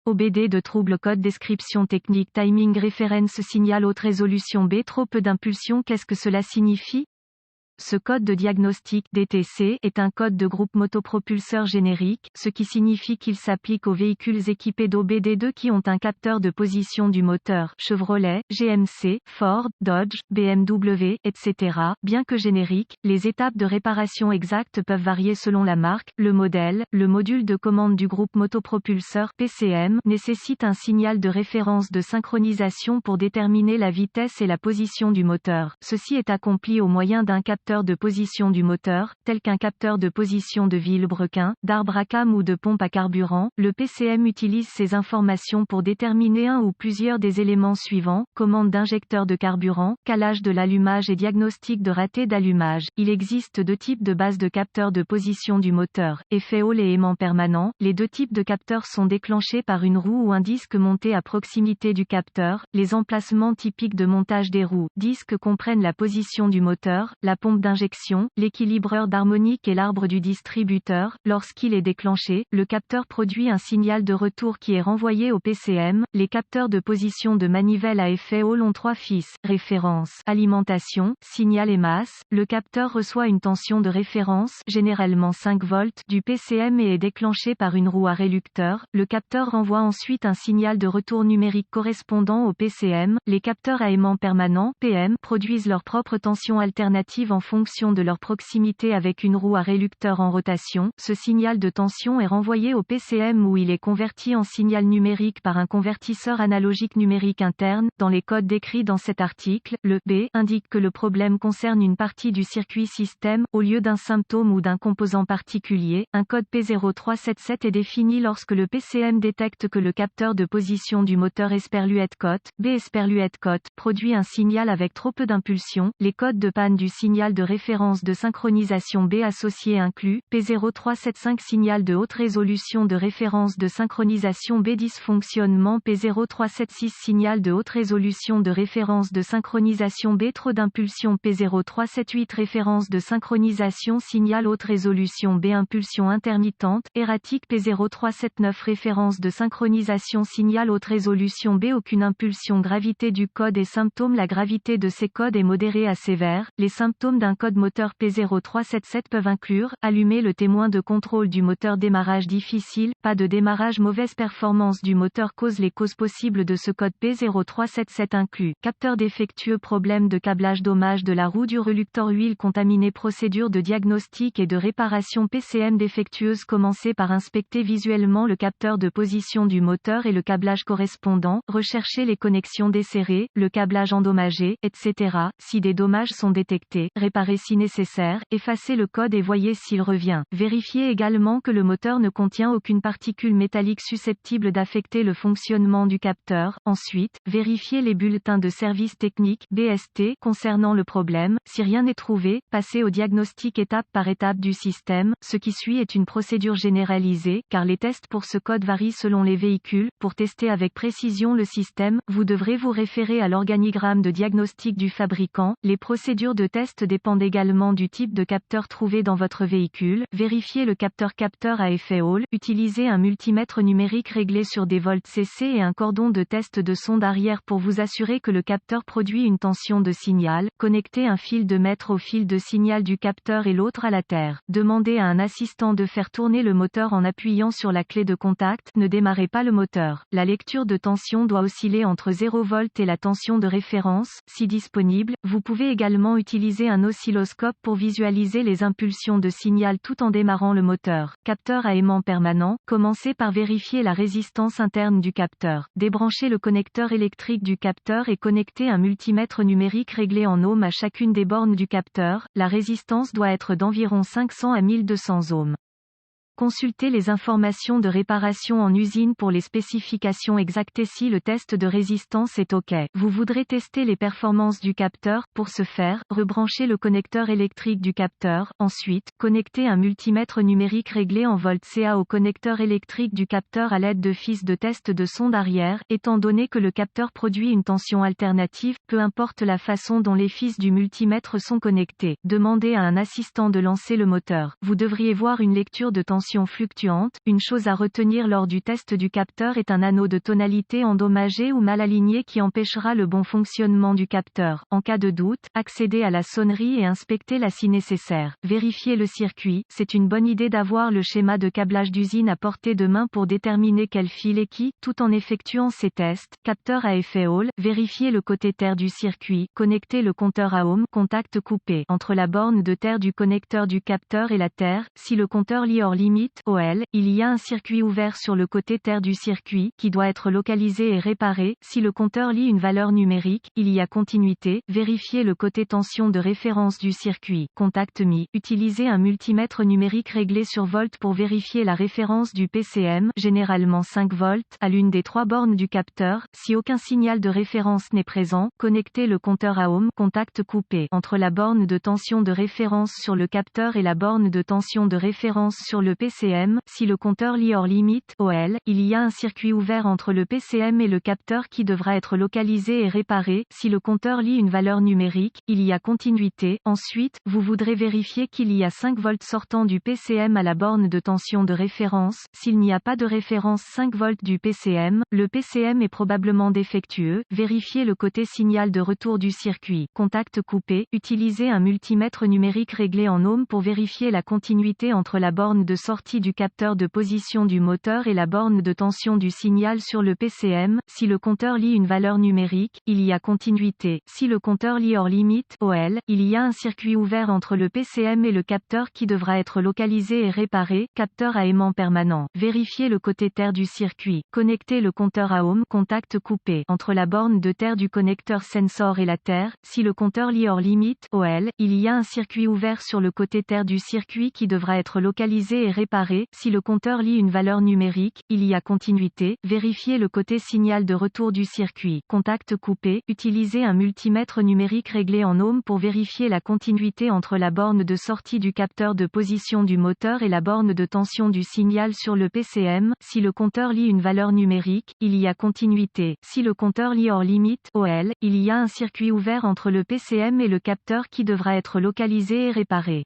OBD de trouble code description technique timing reference signal haute résolution B. Trop peu d'impulsion. Qu'est-ce que cela signifie? Ce code de diagnostic DTC est un code de groupe motopropulseur générique, ce qui signifie qu'il s'applique aux véhicules équipés d'OBD2 qui ont un capteur de position du moteur Chevrolet, GMC, Ford, Dodge, BMW, etc. Bien que génériques, les étapes de réparation exactes peuvent varier selon la marque, le modèle. Le module de commande du groupe motopropulseur PCM nécessite un signal de référence de synchronisation pour déterminer la vitesse et la position du moteur. Ceci est accompli au moyen d'un capteur de position du moteur, tel qu'un capteur de position de vilebrequin, d'arbre à cames ou de pompe à carburant. Le PCM utilise ces informations pour déterminer un ou plusieurs des éléments suivants: commande d'injecteur de carburant, calage de l'allumage et diagnostic de raté d'allumage. Il existe deux types de bases de capteurs de position du moteur, effet Hall et aimant permanent. Les deux types de capteurs sont déclenchés par une roue ou un disque monté à proximité du capteur. Les emplacements typiques de montage des roues, disques comprennent la position du moteur, la pompe d'injection, l'équilibreur d'harmonique et l'arbre du distributeur. Lorsqu'il est déclenché, le capteur produit un signal de retour qui est renvoyé au PCM. Les capteurs de position de manivelle à effet Hall ont trois fils: référence, alimentation, signal et masse. Le capteur reçoit une tension de référence, généralement 5 volts, du PCM et est déclenché par une roue à réducteur. Le capteur renvoie ensuite un signal de retour numérique correspondant au PCM. Les capteurs à aimant permanent PM produisent leur propre tension alternative en fonction de leur proximité avec une roue à réducteur en rotation. Ce signal de tension est renvoyé au PCM où il est converti en signal numérique par un convertisseur analogique numérique interne. Dans les codes décrits dans cet article, le B indique que le problème concerne une partie du circuit système, au lieu d'un symptôme ou d'un composant particulier. Un code P0377 est défini lorsque le PCM détecte que le capteur de position du moteur Esperluette-Cotte, B Esperluette-Cotte, produit un signal avec trop peu d'impulsion. Les codes de panne du signal de référence de synchronisation B associé inclut P0375 signal de haute résolution de référence de synchronisation B dysfonctionnement P0376 signal de haute résolution de référence de synchronisation B trop d'impulsion P0378 référence de synchronisation signal haute résolution B impulsion intermittente, erratique P0379 référence de synchronisation signal haute résolution B aucune impulsion gravité du code et symptômes. La gravité de ces codes est modérée à sévère. Les symptômes d'un code moteur P0377 peuvent inclure: allumer le témoin de contrôle du moteur, démarrage difficile, pas de démarrage, mauvaise performance du moteur. Les causes possibles de ce code P0377 incluent: capteur défectueux, problème de câblage, dommage de la roue du reluctor, huile contaminée. Procédure de diagnostic et de réparation PCM défectueuse. Commencez par inspecter visuellement le capteur de position du moteur et le câblage correspondant, recherchez les connexions desserrées, le câblage endommagé, etc. Si des dommages sont détectés, réparez si nécessaire, effacez le code et voyez s'il revient. Vérifiez également que le moteur ne contient aucune particule métallique susceptible d'affecter le fonctionnement du capteur. Ensuite, vérifiez les bulletins de service technique (BST) concernant le problème. Si rien n'est trouvé, passez au diagnostic étape par étape du système. Ce qui suit est une procédure généralisée, car les tests pour ce code varient selon les véhicules. Pour tester avec précision le système, vous devrez vous référer à l'organigramme de diagnostic du fabricant. Les procédures de test dépendent également du type de capteur trouvé dans votre véhicule. Vérifiez le capteur à effet Hall. Utilisez un multimètre numérique réglé sur des volts CC et un cordon de test de sonde arrière pour vous assurer que le capteur produit une tension de signal. Connectez un fil de mètre au fil de signal du capteur et l'autre à la terre. Demandez à un assistant de faire tourner le moteur en appuyant sur la clé de contact. Ne démarrez pas le moteur. La lecture de tension doit osciller entre 0 V et la tension de référence. Si disponible, vous pouvez également utiliser un oscilloscope pour visualiser les impulsions de signal tout en démarrant le moteur. Capteur à aimant permanent. Commencez par vérifier la résistance interne du capteur. Débranchez le connecteur électrique du capteur et connectez un multimètre numérique réglé en ohms à chacune des bornes du capteur. La résistance doit être d'environ 500 à 1200 ohms. Consultez les informations de réparation en usine pour les spécifications exactes et si le test de résistance est OK. Vous voudrez tester les performances du capteur. Pour ce faire, rebranchez le connecteur électrique du capteur. Ensuite, connectez un multimètre numérique réglé en volts CA au connecteur électrique du capteur à l'aide de fils de test de sonde arrière. Étant donné que le capteur produit une tension alternative, peu importe la façon dont les fils du multimètre sont connectés. Demandez à un assistant de lancer le moteur. Vous devriez voir une lecture de tension tension fluctuante. Une chose à retenir lors du test du capteur est un anneau de tonalité endommagé ou mal aligné qui empêchera le bon fonctionnement du capteur. En cas de doute, accédez à la sonnerie et inspectez-la si nécessaire. Vérifiez le circuit. C'est une bonne idée d'avoir le schéma de câblage d'usine à portée de main pour déterminer quel fil est qui, tout en effectuant ces tests. Capteur à effet Hall. Vérifiez le côté terre du circuit. Connectez le compteur à ohm. Contact coupé. Entre la borne de terre du connecteur du capteur et la terre, si le compteur lit hors limite, OL, il y a un circuit ouvert sur le côté terre du circuit, qui doit être localisé et réparé. Si le compteur lit une valeur numérique, il y a continuité. Vérifiez le côté tension de référence du circuit. Contact mis. Utilisez un multimètre numérique réglé sur volt pour vérifier la référence du PCM, généralement 5 volts, à l'une des 3 bornes du capteur. Si aucun signal de référence n'est présent, connectez le compteur à ohm. Contact coupé. Entre la borne de tension de référence sur le capteur et la borne de tension de référence sur le PCM, si le compteur lit hors limite, OL, il y a un circuit ouvert entre le PCM et le capteur qui devra être localisé et réparé. Si le compteur lit une valeur numérique, il y a continuité. Ensuite, vous voudrez vérifier qu'il y a 5 volts sortant du PCM à la borne de tension de référence. S'il n'y a pas de référence 5 volts du PCM, le PCM est probablement défectueux. Vérifiez le côté signal de retour du circuit. Contact coupé. Utilisez un multimètre numérique réglé en ohms pour vérifier la continuité entre la borne de sortie du capteur de position du moteur et la borne de tension du signal sur le PCM. Si le compteur lit une valeur numérique, il y a continuité. Si le compteur lit hors limite, OL, il y a un circuit ouvert entre le PCM et le capteur qui devra être localisé et réparé. Capteur à aimant permanent. Vérifiez le côté terre du circuit. Connectez le compteur à ohm. Contact coupé. Entre la borne de terre du connecteur sensor et la terre, si le compteur lit hors limite, OL, il y a un circuit ouvert sur le côté terre du circuit qui devra être localisé et réparé. Si le compteur lit une valeur numérique, il y a continuité. Vérifiez le côté signal de retour du circuit. Contact coupé. Utilisez un multimètre numérique réglé en ohms pour vérifier la continuité entre la borne de sortie du capteur de position du moteur et la borne de tension du signal sur le PCM. Si le compteur lit une valeur numérique, il y a continuité. Si le compteur lit hors limite, OL, il y a un circuit ouvert entre le PCM et le capteur qui devra être localisé et réparé.